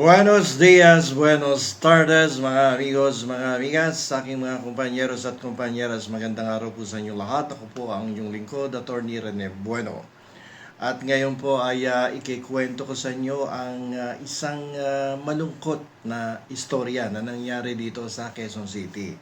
Buenos dias, buenos tardes, mga amigos, mga amigas, sa aking mga kumpanyeros at kumpanyeras, magandang araw po sa inyo lahat. Ako po ang inyong lingkod, Attorney Rene Bueno. At ngayon po ay ikikwento ko sa inyo ang isang malungkot na istorya na nangyari dito sa Quezon City.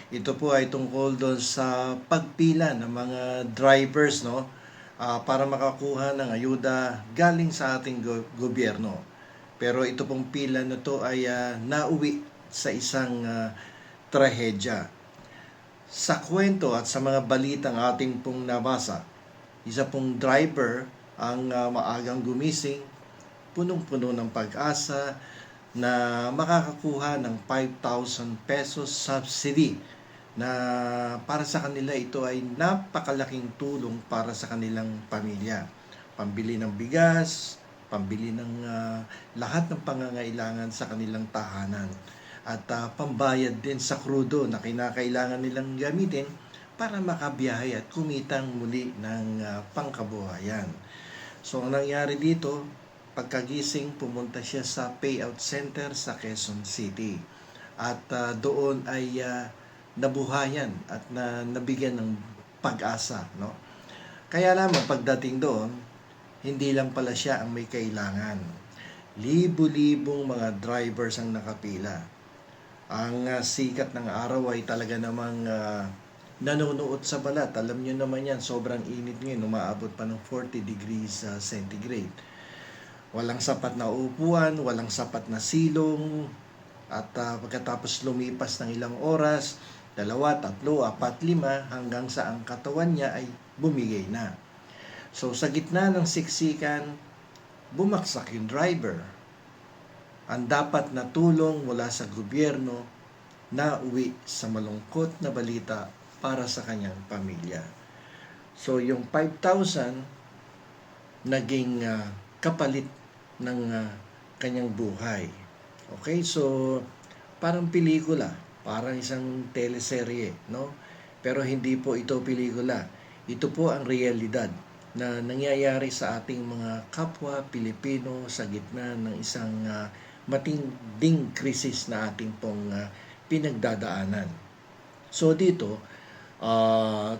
Ito po ay tungkol doon sa pagpila ng mga drivers, no, para makakuha ng ayuda galing sa ating gobyerno. Pero ito pong pila na to ay nauwi sa isang trahedya. Sa kwento at sa mga balitang ating pong nabasa, isa pong driver ang maagang gumising, punong-puno ng pag-asa na makakakuha ng 5,000 pesos subsidy na para sa kanila ito ay napakalaking tulong para sa kanilang pamilya. Pambili ng bigas, pambili ng lahat ng pangangailangan sa kanilang tahanan at pambayad din sa krudo na kinakailangan nilang gamitin para makabiyahe at kumitang muli ng pangkabuhayan. So ang nangyari dito, pagkagising pumunta siya sa payout center sa Quezon City at doon ay nabuhayan at nabigyan ng pag-asa, no? Kaya naman pagdating doon, hindi lang pala siya ang may kailangan. Libo-libong mga drivers ang nakapila. Ang sikat ng araw ay talaga namang nanonood sa balat. Alam niyo naman yan, sobrang init ngayon. Umaabot pa ng 40 degrees centigrade. Walang sapat na upuan, walang sapat na silong. At pagkatapos lumipas ng ilang oras, 2, 3, 4, 5, hanggang sa ang katawan niya ay bumigay na. So sa gitna ng siksikan, bumaksak yung driver. Ang dapat na tulong mula sa gobyerno na uwi sa malungkot na balita para sa kanyang pamilya. So yung 5,000 naging kapalit ng kanyang buhay. Okay, so parang pelikula, parang isang teleserye, no? Pero hindi po ito pelikula. Ito po ang realidad na nangyayari sa ating mga kapwa Pilipino sa gitna ng isang matinding krisis na ating pong pinagdadaanan. So dito,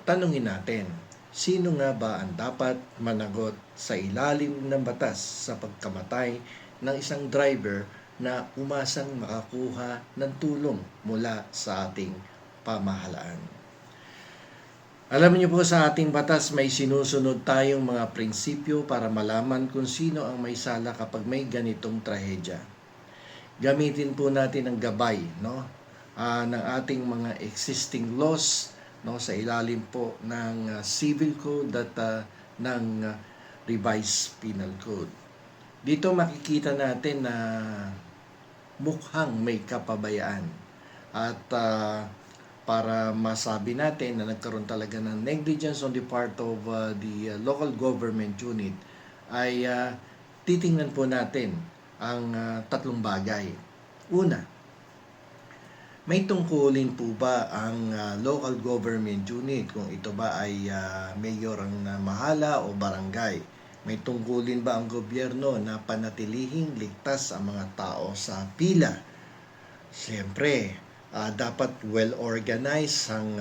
tanungin natin, sino nga ba ang dapat managot sa ilalim ng batas sa pagkamatay ng isang driver na umasang makakuha ng tulong mula sa ating pamahalaan? Alam niyo po, sa ating batas may sinusunod tayong mga prinsipyo para malaman kung sino ang may sala kapag may ganitong trahedya. Gamitin po natin ang gabay, no, ng ating mga existing laws, no, sa ilalim po ng Civil Code at ng Revised Penal Code. Dito makikita natin na mukhang may kapabayaan at para masabi natin na nagkaroon talaga ng negligence on the part of the local government unit ay titingnan po natin ang tatlong bagay. Una, may tungkulin po ba ang local government unit, kung ito ba ay mayor ang mahala o barangay? May tungkulin ba ang gobyerno na panatilihing ligtas ang mga tao sa pila? Siyempre, dapat well-organized ang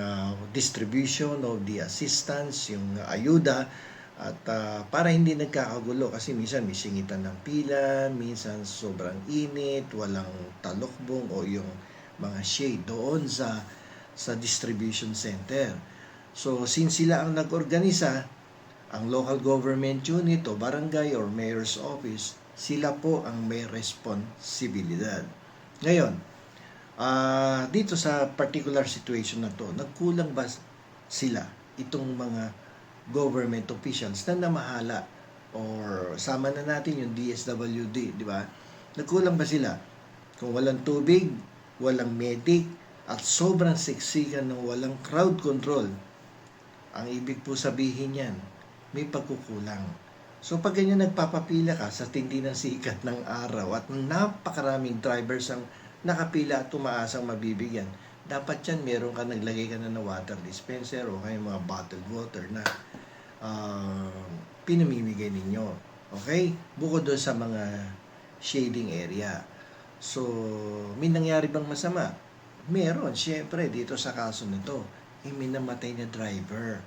distribution of the assistance, yung ayuda, at para hindi nagkakagulo kasi minsan may singitan ng pila, minsan sobrang init, walang talokbong o yung mga shade doon sa distribution center. So since sila ang nag-organisa, ang local government unit o barangay or mayor's office, sila po ang may responsibilidad. Ngayon, dito sa particular situation na to, nagkulang ba sila, itong mga government officials na namahala, or sama na natin yung DSWD, di ba? Nagkulang ba sila? Kung walang tubig, walang medic, at sobrang siksikan ng walang crowd control, ang ibig po sabihin yan, may pagkukulang. So pag ganyan nagpapapila ka sa tindi ng sikat ng araw at napakaraming drivers ang nakapila at tumaasang mabibigyan, dapat yan meron ka, naglagay ka na ng water dispenser o kaya mga bottled water na pinamimigay ninyo. Okay? Bukod doon sa mga shading area. So, may nangyari bang masama? Meron, syempre, dito sa kaso nito. May namatay na driver.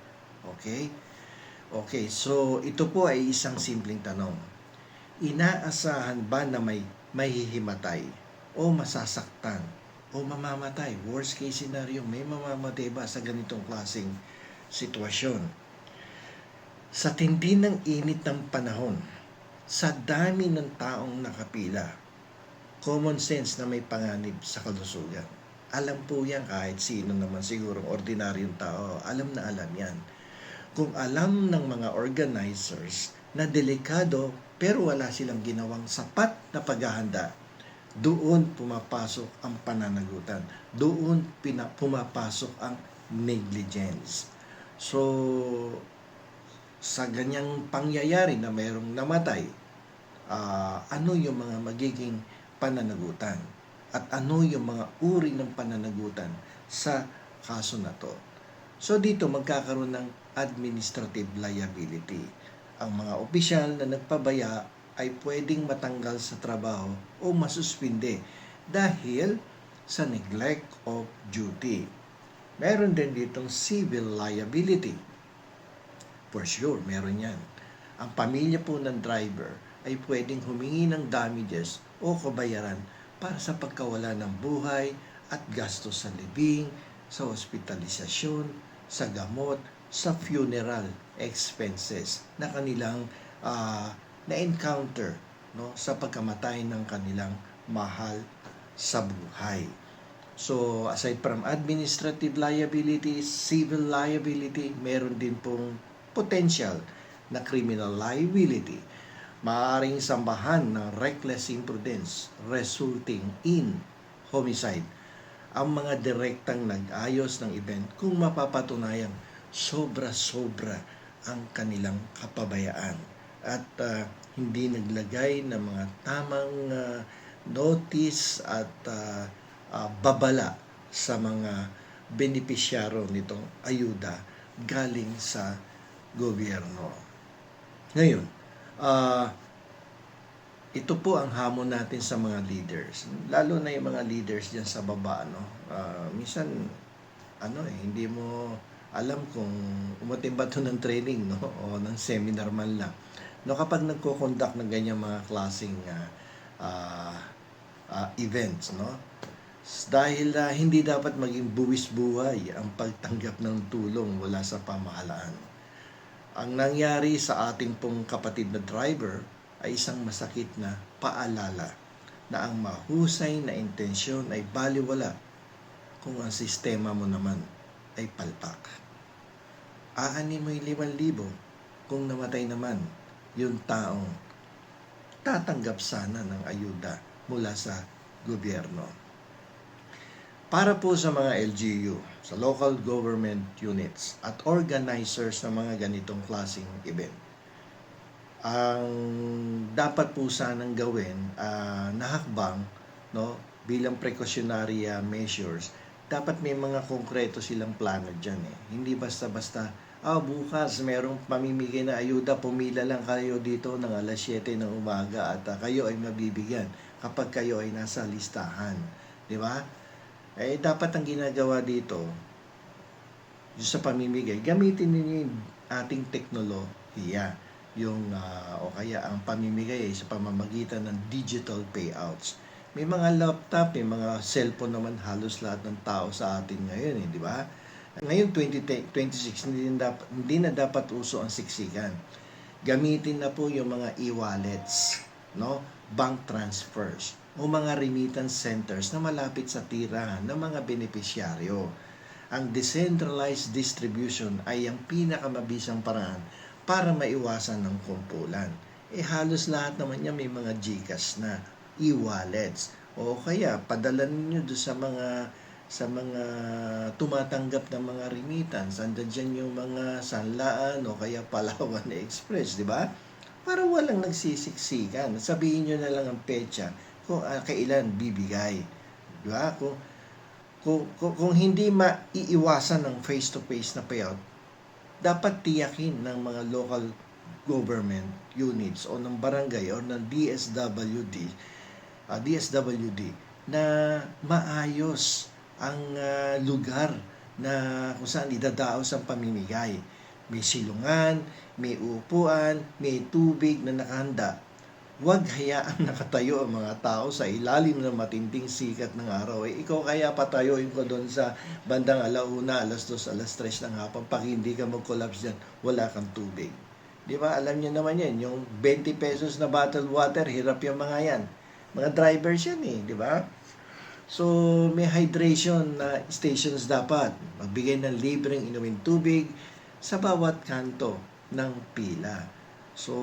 Okay? Okay, so ito po ay isang simpleng tanong. Inaasahan ba na may mahihimatay o masasaktan o mamamatay? Worst case scenario, may mamamatay ba sa ganitong klaseng sitwasyon? Sa tindi ng init ng panahon, sa dami ng taong nakapila, common sense na may panganib sa kalusugan. Alam po yan kahit sino naman sigurong ordinaryong tao. Alam na alam yan. Kung alam ng mga organizers na delikado pero wala silang ginawang sapat na paghahanda, doon pumapasok ang pananagutan. Doon pumapasok ang negligence. So, sa ganyang pangyayari na mayroong namatay, ano yung mga magiging pananagutan? At ano yung mga uri ng pananagutan sa kaso na to? So dito magkakaroon ng administrative liability. Ang mga opisyal na nagpabaya ay pwedeng matanggal sa trabaho o masuspinde dahil sa neglect of duty. Meron din ditong civil liability. For sure, meron yan. Ang pamilya po ng driver ay pwedeng humingi ng damages o kabayaran para sa pagkawala ng buhay at gastos sa libing, sa hospitalisasyon, sa gamot, sa funeral expenses na kanilang na-encounter, no, sa pagkamatay ng kanilang mahal sa buhay. So, aside from administrative liability, civil liability, meron din pong potential na criminal liability. Maaaring sambahan ng reckless imprudence resulting in homicide ang mga direktang nag-ayos ng event kung mapapatunayan sobra-sobra ang kanilang kapabayaan at hindi naglagay ng mga tamang notice at babala sa mga benepisyaro nitong ayuda galing sa gobyerno. Ngayon, ito po ang hamon natin sa mga leaders. Lalo na yung mga leaders dyan sa baba, no? Minsan, hindi mo alam kung umating ba ito ng training, no? O ng seminar man lang. No, kapag nagko-conduct ng ganyan mga klaseng events, no? Dahil hindi dapat maging buwis-buhay ang pagtanggap ng tulong mula sa pamahalaan. Ang nangyari sa ating pong kapatid na driver ay isang masakit na paalala na ang mahusay na intensyon ay baliwala kung ang sistema mo naman ay palpak. Aanin mo yung 5,000 kung namatay naman yung taong tatanggap sana ng ayuda mula sa gobyerno. Para po sa mga LGU, sa local government units at organizers ng mga ganitong klaseng event, ang dapat po sanang gawin na hakbang, no, bilang precautionary measures, dapat may mga konkreto silang plano dyan. Hindi basta-basta, bukas merong pamimigay na ayuda, pumila lang kayo dito ng alas 7 ng umaga at kayo ay mabibigyan kapag kayo ay nasa listahan. Di ba? Dapat ang ginagawa dito, sa pamimigay, gamitin ninyo yung ating teknolohiya. O kaya ang pamimigay ay sa pamamagitan ng digital payouts. May mga laptop, may mga cellphone naman halos lahat ng tao sa atin ngayon, di ba? Ngayon 2026 hindi na dapat uso ang siksikan. Gamitin na po yung mga e-wallets, no? Bank transfers o mga remittance centers na malapit sa tirahan ng mga benepisyaryo. Ang decentralized distribution ay ang pinakamabisang paraan para maiwasan ng kumpulan. Halos lahat naman niya may mga GCash na e-wallets. O kaya, padalan niyo doon sa mga tumatanggap ng mga remittance. Andan dyan yung mga Sanlaan o kaya Palawan Express, di ba? Para walang nagsisiksikan. Sabihin niyo na lang ang petsa kung kailan bibigay. Di ba? Kung hindi maiiwasan ng face-to-face na payout, dapat tiyakin ng mga local government units o ng barangay o ng DSWD DSWD na maayos ang lugar na kung saan idadaos ang pamimigay. May silungan, may upuan, may tubig na nakahanda. Huwag hayaang nakatayo ang mga tao sa ilalim ng matinding sikat ng araw. Ikaw kaya patayuin ko doon sa bandang 1:00, 2:00, 3:00 ng hapon. Pag hindi ka mag-collapse dyan, wala kang tubig. Di ba? Alam niyo naman yan. Yung 20 pesos na bottled water, hirap yung mga yan. Mga drivers yan di ba? So, may hydration na stations dapat. Magbigay ng libreng inumin tubig sa bawat kanto ng pila. So,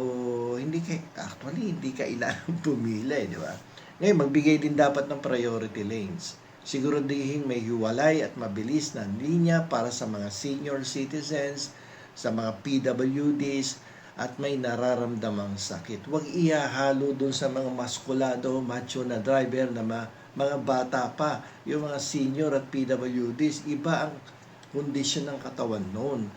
hindi kailangan pumila di ba? Ngayon, magbigay din dapat ng priority lanes. Siguraduhin may hiwalay at mabilis na linya para sa mga senior citizens, sa mga PWDs, at may nararamdamang sakit. Huwag ihahalo dun sa mga maskulado, macho na driver na mga bata pa. Yung mga senior at PWDs, iba ang kondisyon ng katawan noon.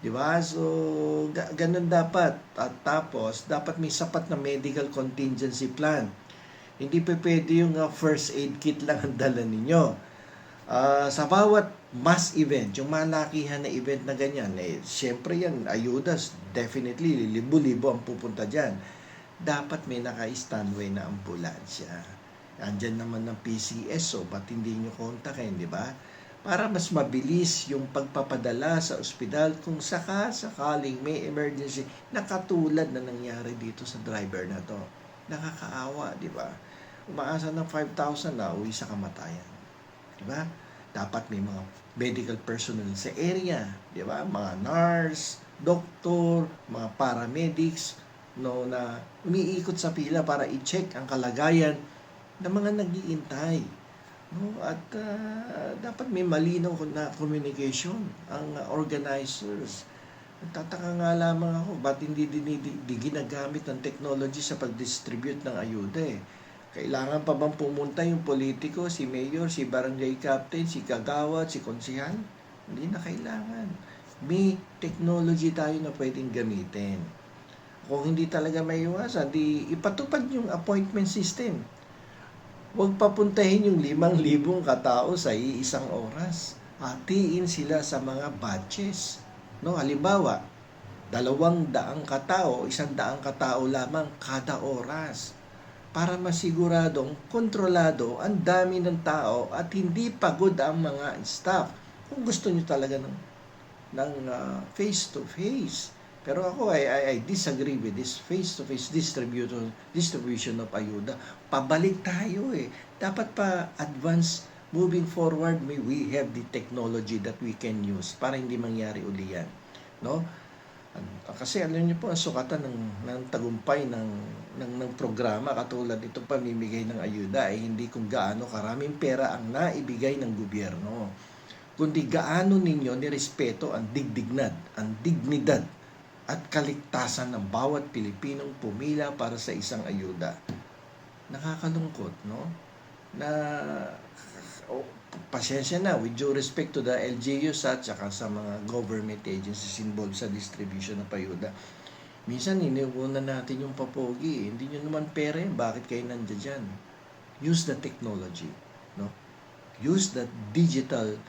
Diba? So, ganun dapat. At tapos, dapat may sapat na medical contingency plan. Hindi pa pwede yung first aid kit lang ang dala ninyo. Sa bawat mass event, yung malakihan na event na ganyan, syempre yan, ayudas, definitely, libo-libo ang pupunta dyan. Dapat may naka-standby na ambulansya. Andyan naman ng PCS, so ba't hindi nyo kontakin, di ba? Para mas mabilis yung pagpapadala sa ospital kung sakaling may emergency na katulad na nangyari dito sa driver na to. Nakakaawa, di ba? Umaasa ng 5,000 na uwi sa kamatayan. Di ba? Dapat may mga medical personnel sa area, di ba? Mga nurse, doktor, mga paramedics, na umiikot sa pila para i-check ang kalagayan ng mga nag-iintay. At dapat may malinaw na communication ang organizers. Nagtataka nga lamang ako, ba't hindi ginagamit ng technology sa pag-distribute ng ayuda Kailangan pa bang pumunta yung politiko, si mayor, si barangay captain, si kagawad, si konsihal? Hindi na kailangan. May technology tayo na pwedeng gamitin. Kung hindi talaga may iwasan, ipatupad yung appointment system. Huwag papuntahin yung 5,000 katao sa isang oras. Hatiin sila sa mga batches. Halimbawa, 200 katao, 100 katao lamang kada oras. Para masiguradong kontrolado ang dami ng tao at hindi pagod ang mga staff. Kung gusto nyo talaga ng face-to-face. Pero ako, I disagree with this face-to-face distribution of ayuda. Pabalik tayo Dapat pa advance, moving forward, we have the technology that we can use para hindi mangyari uli yan. Kasi alam niyo po, ang sukatan ng tagumpay ng programa katulad itong pamimigay ng ayuda ay hindi kung gaano karaming pera ang naibigay ng gobyerno, kundi gaano ninyo nirespeto ang dignidad at kaligtasan ng bawat Pilipinong pumila para sa isang ayuda. Nakakalungkot, na pasensya na, with due respect to the LGUs at saka sa mga government agencies involved sa distribution ng ayuda. Minsan, iniuuna natin yung papogi. Hindi nyo naman pera bakit kayo nandiyan dyan? Use the technology. Use the digital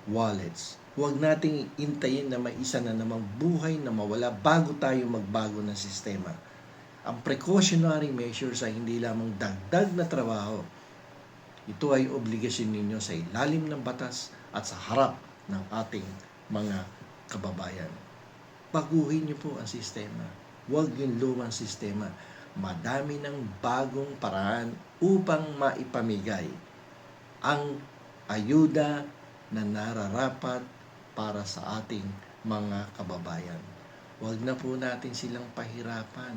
wallets. Huwag nating intayin na may isa na namang buhay na mawala bago tayo magbago ng sistema. Ang precautionary measures ay hindi lamang dagdag na trabaho. Ito ay obligasyon ninyo sa ilalim ng batas at sa harap ng ating mga kababayan. Baguhin niyo po ang sistema. Huwag yung lumang sistema. Madami ng bagong paraan upang maipamigay ang ayuda na nararapat para sa ating mga kababayan. Huwag na po natin silang pahirapan.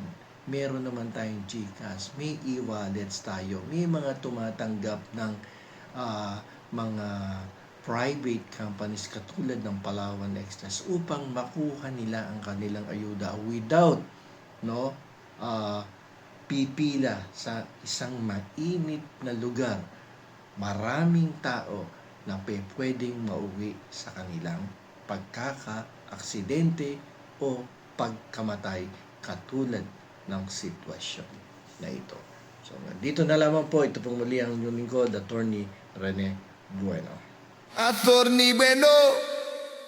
Meron naman tayong GCash, may e-wallets tayo, may mga tumatanggap ng mga private companies katulad ng Palawan Express upang makuha nila ang kanilang ayuda without pipila sa isang mainit na lugar. Maraming tao na pwedeng mauwi sa kanilang pagkaka-aksidente o pagkamatay katulad ng sitwasyon na ito. So, dito na lamang po. Ito pong muli ang inyong lingkod, Attorney Rene Bueno. Attorney Bueno,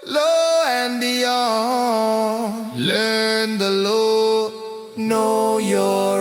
law and the law. Learn the law, know your